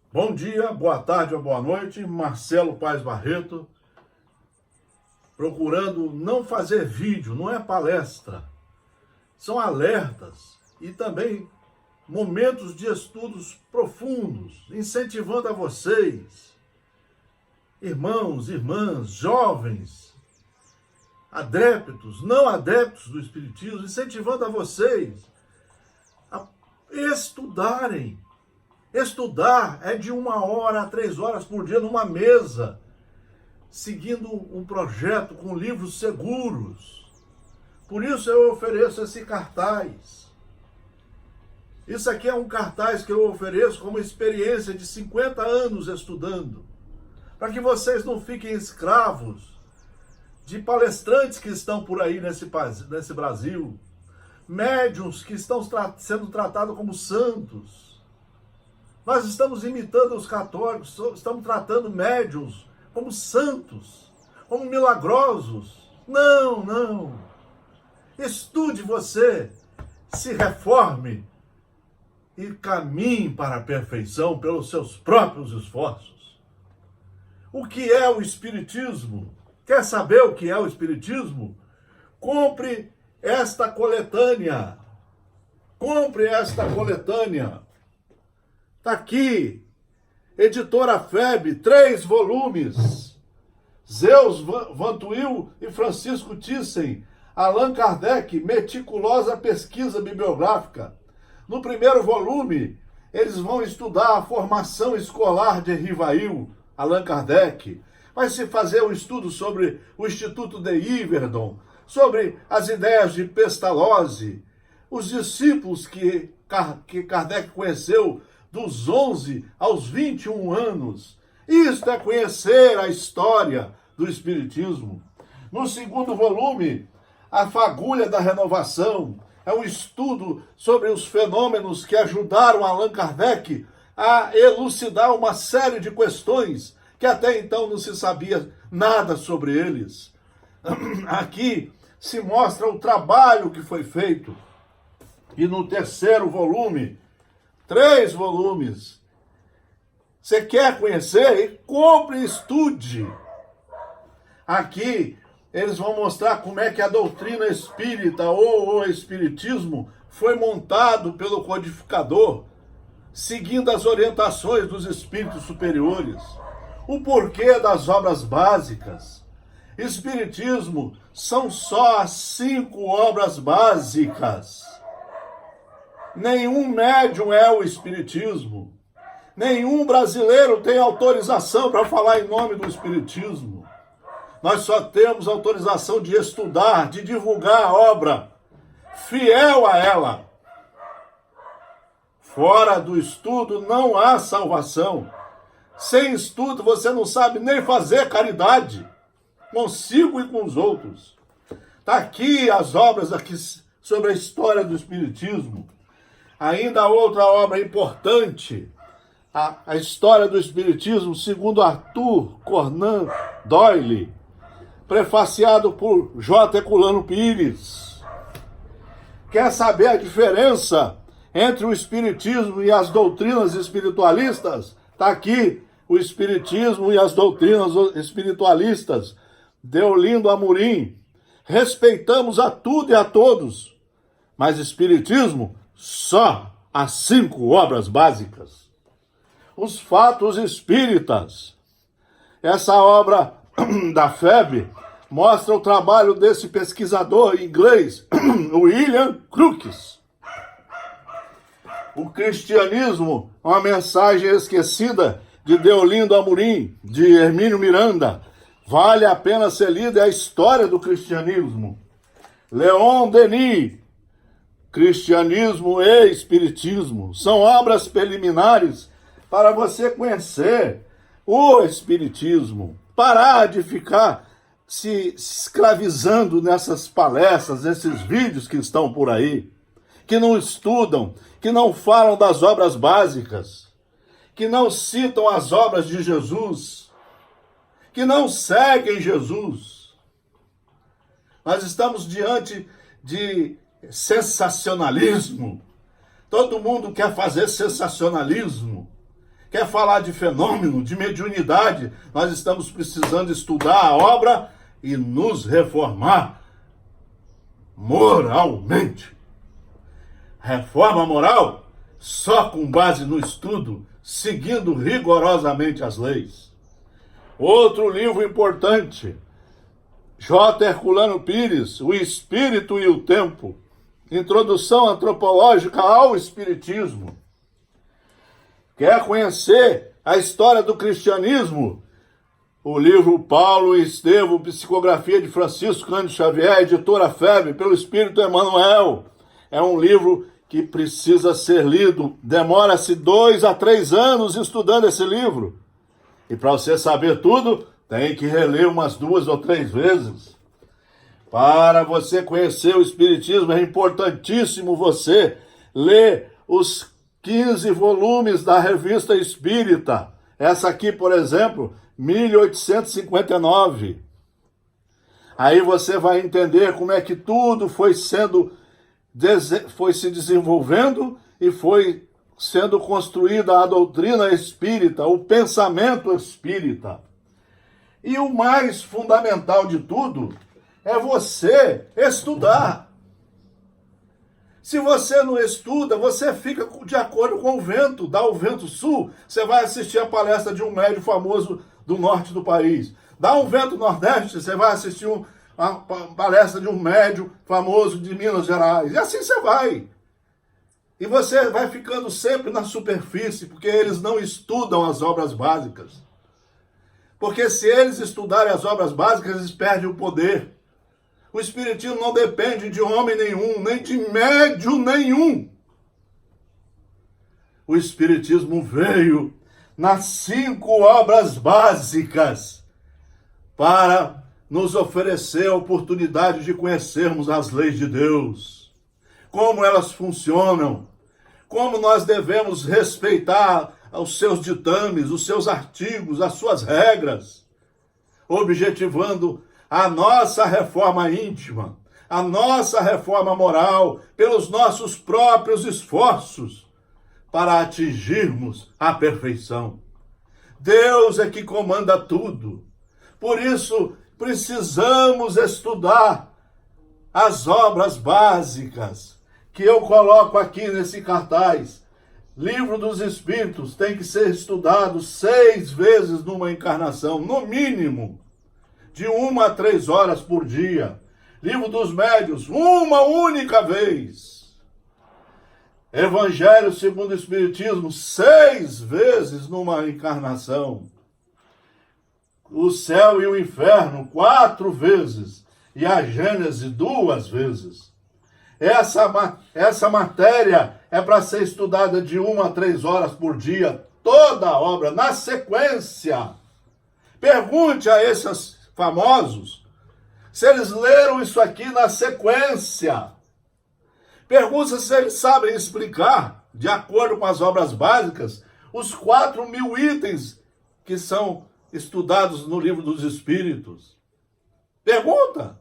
Bom dia, boa tarde ou boa noite, Marcelo Paes Barreto, procurando não fazer vídeo, não é palestra, são alertas e também momentos de estudos profundos, incentivando a vocês, irmãos, irmãs, jovens, adeptos, não adeptos do Espiritismo, incentivando a vocês a estudarem. Estudar é de 1 hora a 3 horas por dia numa mesa, seguindo um projeto com livros seguros. Por isso eu ofereço esse cartaz. Isso aqui é um cartaz que eu ofereço como experiência de 50 anos estudando, para que vocês não fiquem escravos de palestrantes que estão por aí nesse Brasil, médiuns que estão sendo tratados como santos. Nós estamos imitando os católicos, estamos tratando médiuns como santos, como milagrosos. Não, não. Estude você, se reforme e caminhe para a perfeição pelos seus próprios esforços. O que é o Espiritismo? Quer saber o que é o Espiritismo? Compre esta coletânea. Compre esta coletânea. Está aqui, Editora FEB, 3 volumes. Zeus Van Tuyl e Francisco Thyssen, Allan Kardec, meticulosa pesquisa bibliográfica. No primeiro volume, eles vão estudar a formação escolar de Rivail, Allan Kardec. Vai se fazer um estudo sobre o Instituto de Yverdon, sobre as ideias de Pestalozzi, os discípulos que Kardec conheceu dos 11 aos 21 anos. Isto é conhecer a história do Espiritismo. No segundo volume, A Fagulha da Renovação, é um estudo sobre os fenômenos que ajudaram Allan Kardec a elucidar uma série de questões que até então não se sabia nada sobre eles. Aqui se mostra o trabalho que foi feito. E no terceiro volume, 3 volumes. Você quer conhecer? Compre e estude. Aqui eles vão mostrar como é que a doutrina espírita ou o espiritismo foi montado pelo codificador, seguindo as orientações dos espíritos superiores. O porquê das obras básicas. Espiritismo são só as 5 obras básicas. Nenhum médium é o Espiritismo. Nenhum brasileiro tem autorização para falar em nome do Espiritismo. Nós só temos autorização de estudar, de divulgar a obra, fiel a ela. Fora do estudo não há salvação. Sem estudo você não sabe nem fazer caridade, consigo e com os outros. Está aqui as obras aqui sobre a história do Espiritismo. Ainda outra obra importante, a História do Espiritismo, segundo Arthur Conan Doyle, prefaciado por J. Herculano Pires. Quer saber a diferença entre o Espiritismo e as doutrinas espiritualistas? Está aqui o Espiritismo e as doutrinas espiritualistas, Deolindo Amorim. Respeitamos a tudo e a todos, mas Espiritismo só as 5 obras básicas. Os fatos espíritas. Essa obra da FEB mostra o trabalho desse pesquisador inglês, William Crookes. O cristianismo, uma mensagem esquecida, de Deolindo Amorim, de Hermínio Miranda. Vale a pena ser lida, é a história do cristianismo. Leon Denis, Cristianismo e Espiritismo, são obras preliminares para você conhecer o Espiritismo. Parar de ficar se escravizando nessas palestras, nesses vídeos que estão por aí, que não estudam, que não falam das obras básicas, que não citam as obras de Jesus, que não seguem Jesus. Nós estamos diante de sensacionalismo. Todo mundo quer fazer sensacionalismo. Quer falar de fenômeno, de mediunidade? Nós estamos precisando estudar a obra e nos reformar moralmente. Reforma moral só com base no estudo, seguindo rigorosamente as leis. Outro livro importante, J. Herculano Pires, O Espírito e o Tempo, Introdução Antropológica ao Espiritismo. Quer conhecer a história do cristianismo? O livro Paulo e Estevão, Psicografia de Francisco Cândido Xavier, editora FEB, pelo Espírito Emmanuel. É um livro que precisa ser lido. Demora-se 2 a 3 anos estudando esse livro. E para você saber tudo, tem que reler umas 2 ou 3 vezes. Para você conhecer o Espiritismo, é importantíssimo você ler os 15 volumes da Revista Espírita. Essa aqui, por exemplo, 1859. Aí você vai entender como é que tudo foi se desenvolvendo e foi sendo construída a doutrina espírita, o pensamento espírita. E o mais fundamental de tudo é você estudar. Se você não estuda, você fica de acordo com o vento, dá o vento sul, você vai assistir a palestra de um médium famoso do norte do país. Dá um vento nordeste, você vai assistir a palestra de um médium famoso de Minas Gerais. E assim você vai. E você vai ficando sempre na superfície, porque eles não estudam as obras básicas. Porque se eles estudarem as obras básicas, eles perdem o poder. O Espiritismo não depende de homem nenhum, nem de médium nenhum. O Espiritismo veio nas 5 obras básicas para nos oferecer a oportunidade de conhecermos as leis de Deus. Como elas funcionam, como nós devemos respeitar os seus ditames, os seus artigos, as suas regras, objetivando a nossa reforma íntima, a nossa reforma moral, pelos nossos próprios esforços, para atingirmos a perfeição. Deus é que comanda tudo. Por isso, precisamos estudar as obras básicas que eu coloco aqui nesse cartaz. Livro dos Espíritos tem que ser estudado 6 vezes numa encarnação, no mínimo, de 1 a 3 horas por dia. Livro dos Médiuns, uma única vez. Evangelho segundo o Espiritismo, 6 vezes numa encarnação. O céu e o inferno, 4 vezes. E a Gênese, 2 vezes. Essa matéria é para ser estudada de 1 a 3 horas por dia, toda a obra, na sequência. Pergunte a esses famosos se eles leram isso aqui na sequência. Pergunte se eles sabem explicar, de acordo com as obras básicas, os 4.000 itens que são estudados no Livro dos Espíritos. Pergunta.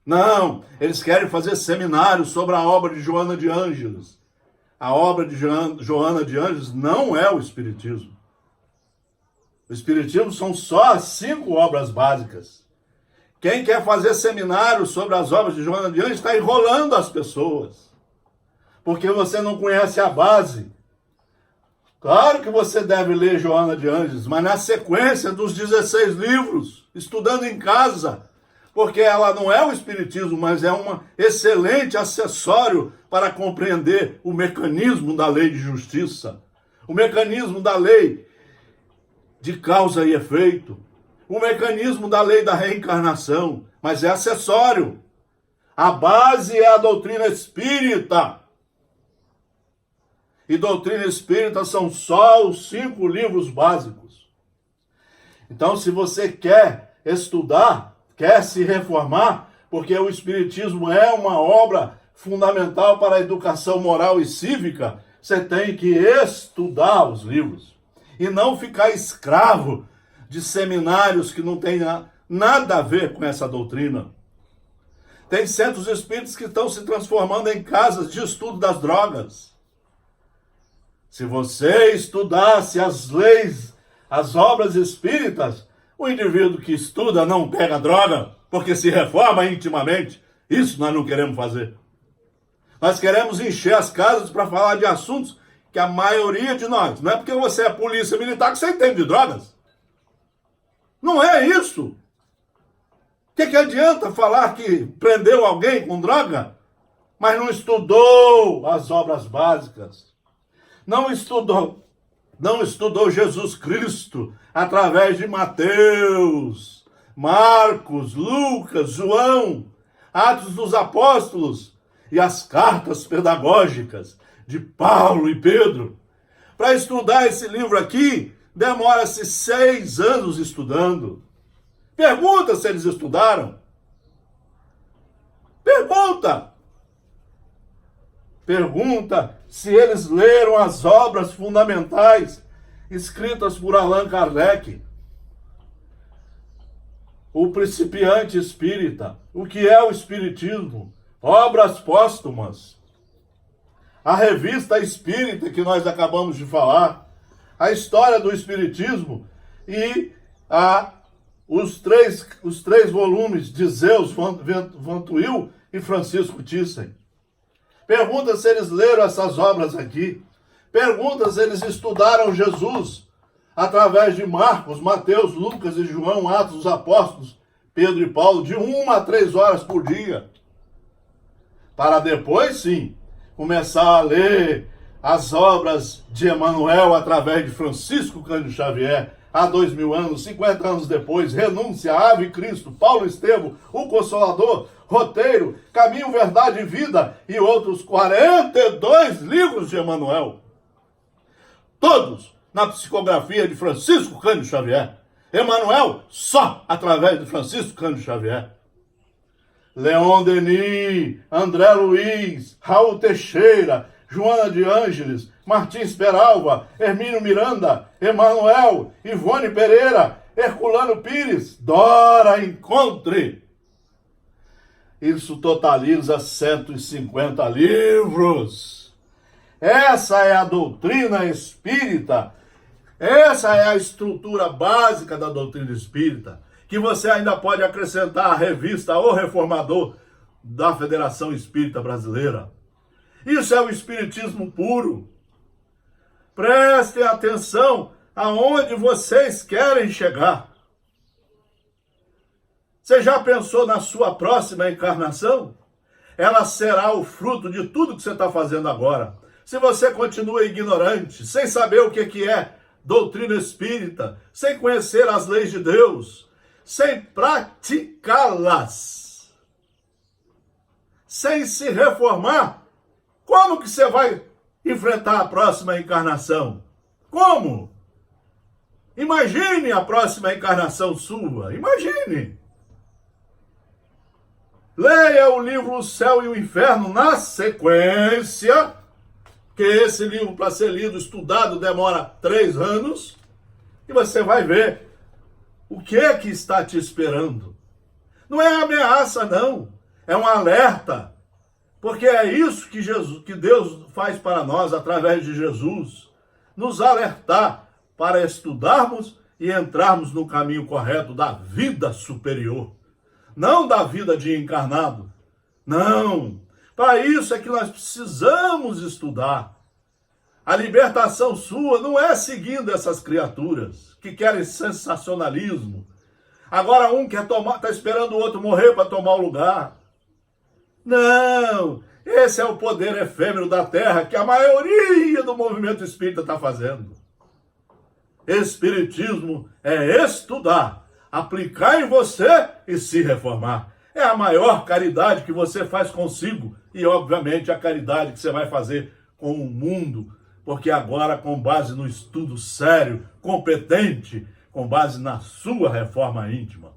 Não, eles querem fazer seminário sobre a obra de Joana de Ângeles. A obra de Joana de Ângeles não é o Espiritismo. O Espiritismo são só as 5 obras básicas. Quem quer fazer seminário sobre as obras de Joana de Ângeles está enrolando as pessoas. Porque você não conhece a base. Claro que você deve ler Joana de Ângeles, mas na sequência dos 16 livros, estudando em casa. Porque ela não é o Espiritismo, mas é um excelente acessório para compreender o mecanismo da lei de justiça, o mecanismo da lei de causa e efeito, o mecanismo da lei da reencarnação, mas é acessório. A base é a doutrina espírita. E doutrina espírita são só os 5 livros básicos. Então, se você quer estudar, quer se reformar, porque o Espiritismo é uma obra fundamental para a educação moral e cívica, você tem que estudar os livros e não ficar escravo de seminários que não têm nada a ver com essa doutrina. Tem centros espíritas que estão se transformando em casas de estudo das drogas. Se você estudasse as leis, as obras espíritas, o indivíduo que estuda não pega droga, porque se reforma intimamente. Isso nós não queremos fazer. Nós queremos encher as casas para falar de assuntos que a maioria de nós, não é porque você é polícia militar que você entende de drogas. Não é isso. O que adianta falar que prendeu alguém com droga, mas não estudou as obras básicas? Não estudou Jesus Cristo através de Mateus, Marcos, Lucas, João, Atos dos Apóstolos e as cartas pedagógicas de Paulo e Pedro. Para estudar esse livro aqui, demora-se 6 anos estudando. Pergunta se eles estudaram. Pergunta se eles leram as obras fundamentais escritas por Allan Kardec. O Principiante Espírita. O que é o Espiritismo? Obras póstumas. A Revista Espírita que nós acabamos de falar. A história do Espiritismo e os três volumes de Zeus Van Tuyl e Francisco Thyssen. Pergunta se eles leram essas obras aqui. Pergunta se eles estudaram Jesus através de Marcos, Mateus, Lucas e João, Atos dos Apóstolos, Pedro e Paulo, de 1 a 3 horas por dia. Para depois, sim, começar a ler as obras de Emmanuel através de Francisco Cândido Xavier, há 2000 anos, 50 anos depois, Renúncia, Ave Cristo, Paulo Estevo, o Consolador, Roteiro, Caminho, Verdade e Vida e outros 42 livros de Emmanuel. Todos na psicografia de Francisco Cândido Xavier. Emmanuel só através de Francisco Cândido Xavier. Leon Denis, André Luiz, Raul Teixeira, Joana de Ângeles, Martins Peralva, Hermínio Miranda, Emanuel, Ivone Pereira, Herculano Pires, Dora Encontre. Isso totaliza 150 livros. Essa é a doutrina espírita. Essa é a estrutura básica da doutrina espírita, que você ainda pode acrescentar à revista O Reformador da Federação Espírita Brasileira. Isso é o espiritismo puro. Prestem atenção aonde vocês querem chegar. Você já pensou na sua próxima encarnação? Ela será o fruto de tudo que você está fazendo agora. Se você continua ignorante, sem saber o que é doutrina espírita, sem conhecer as leis de Deus, sem praticá-las, sem se reformar, como que você vai enfrentar a próxima encarnação? Como? Imagine a próxima encarnação sua. Imagine. Leia o livro O Céu e o Inferno na sequência, que esse livro, para ser lido, estudado, demora 3 anos, e você vai ver o que é que está te esperando. Não é ameaça, não. É um alerta. Porque é isso que Deus faz para nós, através de Jesus. Nos alertar para estudarmos e entrarmos no caminho correto da vida superior. Não da vida de encarnado. Não. Para isso é que nós precisamos estudar. A libertação sua não é seguindo essas criaturas que querem sensacionalismo. Agora um quer está esperando o outro morrer para tomar o lugar. Não, esse é o poder efêmero da Terra que a maioria do movimento espírita está fazendo. Espiritismo é estudar, aplicar em você e se reformar. É a maior caridade que você faz consigo e, obviamente, a caridade que você vai fazer com o mundo, porque agora, com base no estudo sério, competente, com base na sua reforma íntima.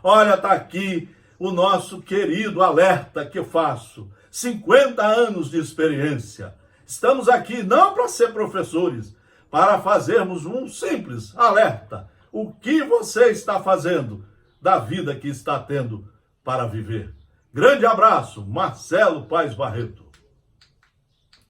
Olha, está aqui o nosso querido alerta que eu faço. 50 anos de experiência. Estamos aqui não para ser professores, para fazermos um simples alerta. O que você está fazendo da vida que está tendo para viver? Grande abraço, Marcelo Paes Barreto.